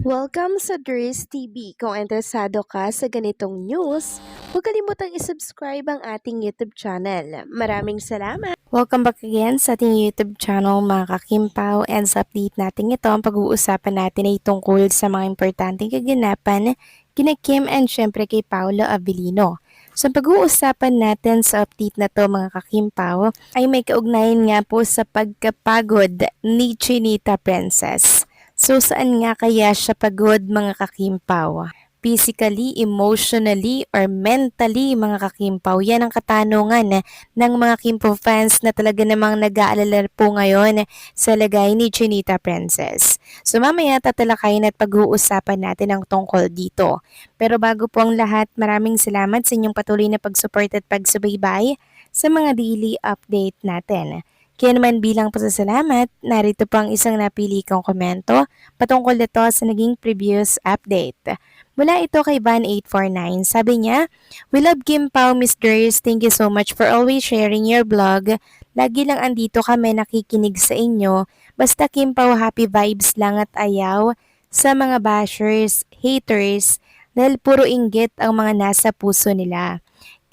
Welcome sa Dries TV. Kung interesado ka sa ganitong news, huwag kalimutang isubscribe ang ating YouTube channel. Maraming salamat! Welcome back again sa ating YouTube channel mga kakimpaw, and sa update natin ito, ang pag-uusapan natin ay tungkol sa mga importanteng kaganapan kina Kim and syempre kay Paolo Abilino. So pag-uusapan natin sa update na to mga kakimpaw ay may kaugnayan nga po sa pagkapagod ni Chinita Princess. So saan nga kaya siya pagod mga kakimpaw? Physically, emotionally, or mentally mga kakimpaw? Yan ang katanungan ng mga Kimpo fans na talaga namang nag-aalala po ngayon sa lagay ni Chinita Princess. So mamaya tatalakayin at pag-uusapan natin ang tungkol dito. Pero bago po ang lahat, maraming salamat sa inyong patuloy na pag-support at pagsubaybay sa mga daily update natin. Kaya naman bilang pasasalamat, narito po ang isang napili kong komento patungkol nito sa naging previous update. Mula ito kay Van849, sabi niya, "We love Kim Pao, Miss Durs. Thank you so much for always sharing your blog. Lagi lang andito kami nakikinig sa inyo. Basta Kim Pao, happy vibes lang at ayaw sa mga bashers, haters, dahil puro inggit ang mga nasa puso nila.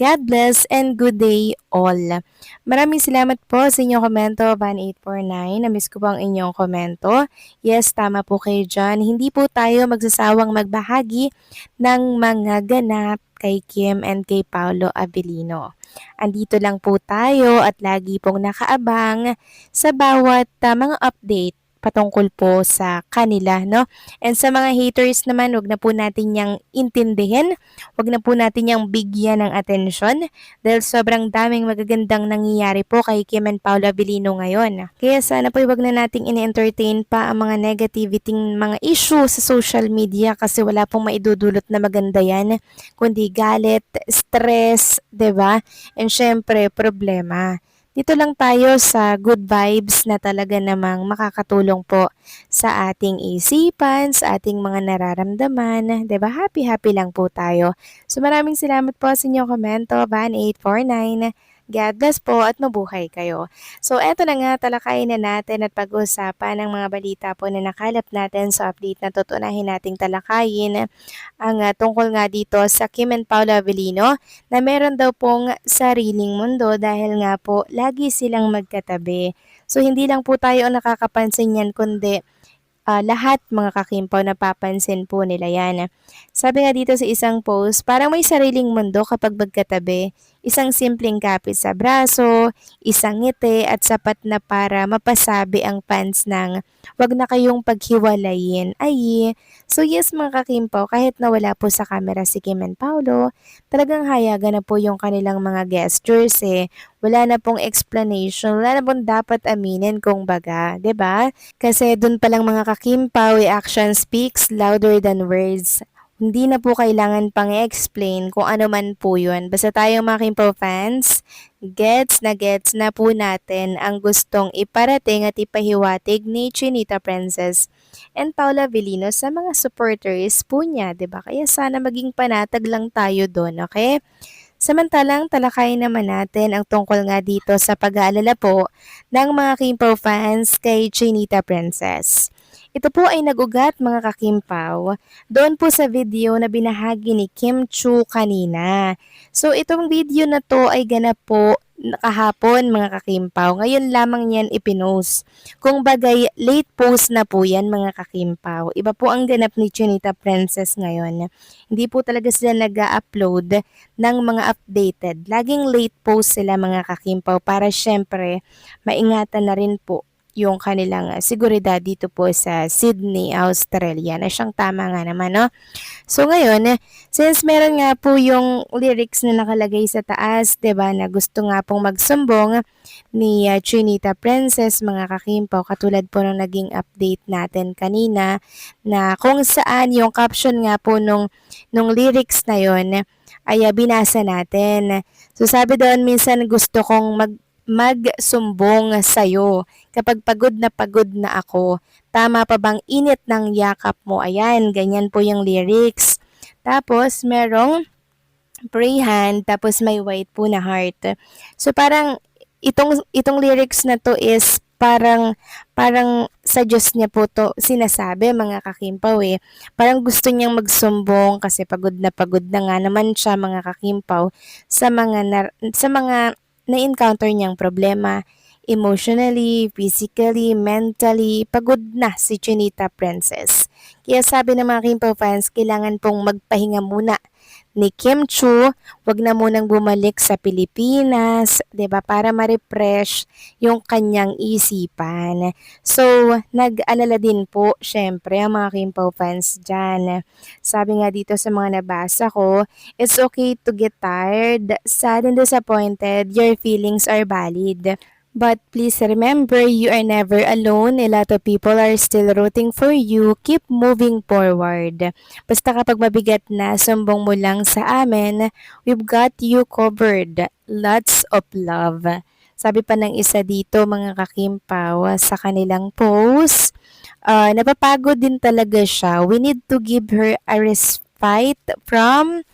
God bless and good day all." Maraming salamat po sa inyong komento, Van849. Namiss ko po ang inyong komento. Yes, tama po kayo dyan. Hindi po tayo magsasawang magbahagi ng mga ganap kay Kim and kay Paolo Abilino. Andito lang po tayo at lagi pong nakaabang sa bawat mga update patungkol po sa kanila, no? And sa mga haters naman, wag na po natin yang intindihin, wag na po natin yang bigyan ng atensyon dahil sobrang daming magagandang nangyayari po kay Kim and Paolo Abilino ngayon. Kaya sana po wag na nating in-entertain pa ang mga negativity, mga issue sa social media kasi wala pong maidudulot na maganda yan, kundi galit, stress, 'di ba? And syempre, problema. Dito lang tayo sa good vibes na talaga namang makakatulong po sa ating isipan, sa ating mga nararamdaman. 'Di ba? Happy-happy lang po tayo. So maraming salamat po sa inyong komento, Van849. God bless po at mabuhay kayo. So eto na nga, talakayin na natin at pag-usapan ang mga balita po na nakalap natin sa update na tutunahin nating talakayin ang tungkol nga dito sa Kim and Paolo Avellino na meron daw pong sariling mundo dahil nga po lagi silang magkatabi. So hindi lang po tayo ang nakakapansin yan kundi lahat mga kakimpaw napapansin po nila yan. Sabi nga dito sa isang post, parang may sariling mundo kapag magkatabi. Isang simpleng kapit sa braso, isang ngiti at sapat na para mapasabi ang fans ng wag na kayong paghiwalayin. Ay, so yes mga kakimpaw, kahit nawala po sa camera si Kim and Paolo, talagang hayagan na po yung kanilang mga gestures Wala na pong explanation, wala na pong dapat aminin kung baga, 'di ba? Kasi dun palang mga kakimpaw, action speaks louder than words. Hindi na po kailangan pang i-explain kung ano man po yun. Basta tayong mga Kimpaw fans, gets na po natin ang gustong iparating at ipahiwatig ni Chinita Princess and Paula Avellino sa mga supporters po niya, 'di ba? Kaya sana maging panatag lang tayo doon, okay? Samantalang talakayin naman natin ang tungkol nga dito sa pag-aalala po ng mga Kimpaw fans kay Chinita Princess. Ito po ay nag-ugat mga kakimpaw doon po sa video na binahagi ni Kim Chu kanina. So itong video na to ay ganap po kahapon mga kakimpaw. Ngayon lamang yan ipinost. Kung bagay late post na po yan mga kakimpaw. Iba po ang ganap ni Chinita Princess ngayon. Hindi po talaga sila nag-upload ng mga updated. Laging late post sila mga kakimpaw para syempre maingatan na rin po yung kanilang seguridad dito po sa Sydney, Australia na siyang tama nga naman, no? So ngayon, since meron nga po yung lyrics na nakalagay sa taas, 'di ba, na gusto nga pong magsumbong ni Chinita Princess, mga kakimpaw, katulad po ng naging update natin kanina na kung saan yung caption nga po nung lyrics na yon ay binasa natin. So sabi doon, minsan gusto kong magsumbong sa'yo kapag pagod na ako. Tama pa bang init ng yakap mo? Ayan, ganyan po yung lyrics. Tapos, merong pray hand, tapos may white po na heart. So, parang itong lyrics na to is parang parang sa Diyos niya po 'to sinasabi mga kakimpaw, eh. Parang gusto niyang magsumbong kasi pagod na nga naman siya mga kakimpaw sa mga na-encounter niyang problema. Emotionally, physically, mentally, pagod na si Chinita Princess. Kaya sabi ng mga Kimpaw fans, kailangan pong magpahinga muna ni Kim Chu, wag na munang bumalik sa Pilipinas, 'di ba, para ma-refresh yung kanyang isipan. So, nag-alala din po syempre ang mga Kimpaw fans diyan. Sabi nga dito sa mga nabasa ko, it's okay to get tired, sad and disappointed. Your feelings are valid. But please remember, you are never alone. A lot of people are still rooting for you. Keep moving forward. Basta kapag mabigat na, sumbong mo lang sa amin. We've got you covered. Lots of love. Sabi pa ng isa dito, mga kakimpaw, sa kanilang post, napapagod din talaga siya. We need to give her a respite from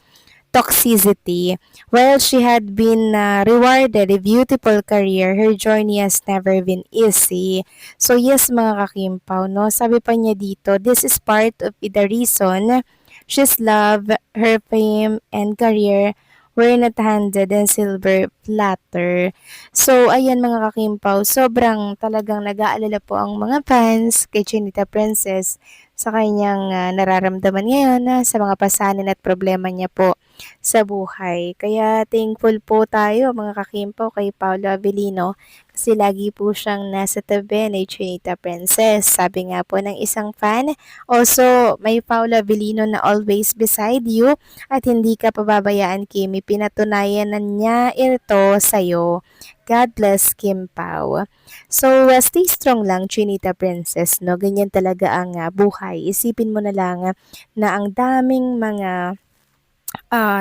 toxicity. While she had been rewarded a beautiful career, her journey has never been easy. So yes mga kakimpaw, no? Sabi pa niya dito, this is part of the reason she's love, her fame, and career were not handed in silver platter. So ayan mga kakimpaw, sobrang talagang nag-aalala po ang mga fans kay Chinita Princess sa kanyang nararamdaman ngayon sa mga pasanin at problema niya po sa buhay. Kaya thankful po tayo mga kakimpo kay Paolo Avellino kasi lagi po siyang nasa tabi ni Chinita Princess. Sabi nga po ng isang fan, also may Paolo Avellino na always beside you at hindi ka pababayaan Kimi. Pinatunayan na niya ito sa'yo. God bless Kim Pao. So, stay strong lang, Chinita Princess, no? Ganyan talaga ang buhay. Isipin mo na lang na ang daming mga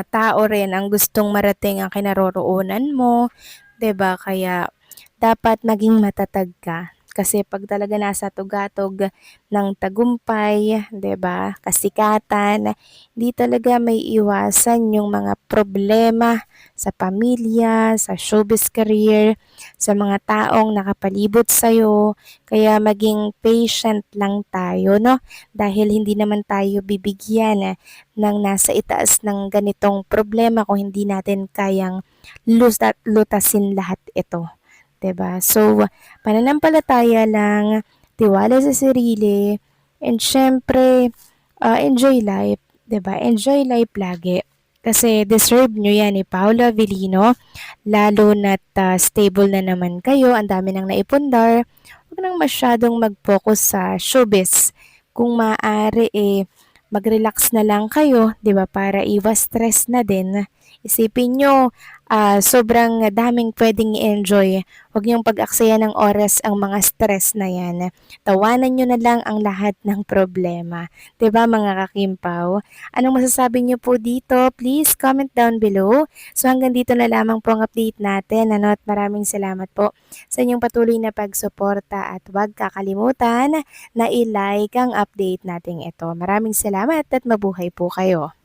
tao rin ang gustong marating ang kinaroroonan mo, 'di ba? Kaya dapat maging matatag ka. Kasi pag talaga nasa tugatog ng tagumpay, 'di ba? Kasikatan, hindi talaga may iwasan yung mga problema sa pamilya, sa showbiz career, sa mga taong nakapalibot sa'yo. Kaya maging patient lang tayo, no? Dahil hindi naman tayo bibigyan ng nasa itaas ng ganitong problema kung hindi natin kayang lutasin lahat ito. 'Di ba? So, pananampalataya lang, tiwala sa sarili, and syempre, enjoy life, 'di ba? Enjoy life lagi. Kasi deserve nyo yan ni Paolo Avellino, lalo na't stable na naman kayo, ang dami nang naipundar, huwag nang masyadong mag-focus sa showbiz. Kung maaari mag-relax na lang kayo, 'di ba? Para iwas stress na din. Isipin nyo, sobrang daming pwedeng i-enjoy. Huwag niyong pag-aksaya ng oras ang mga stress na yan. Tawanan nyo na lang ang lahat ng problema. 'Di ba mga kakimpaw? Anong masasabi niyo po dito? Please comment down below. So hanggang dito na lamang po ang update natin. At maraming salamat po sa inyong patuloy na pagsuporta at huwag kakalimutan na i-like ang update natin ito. Maraming salamat at mabuhay po kayo.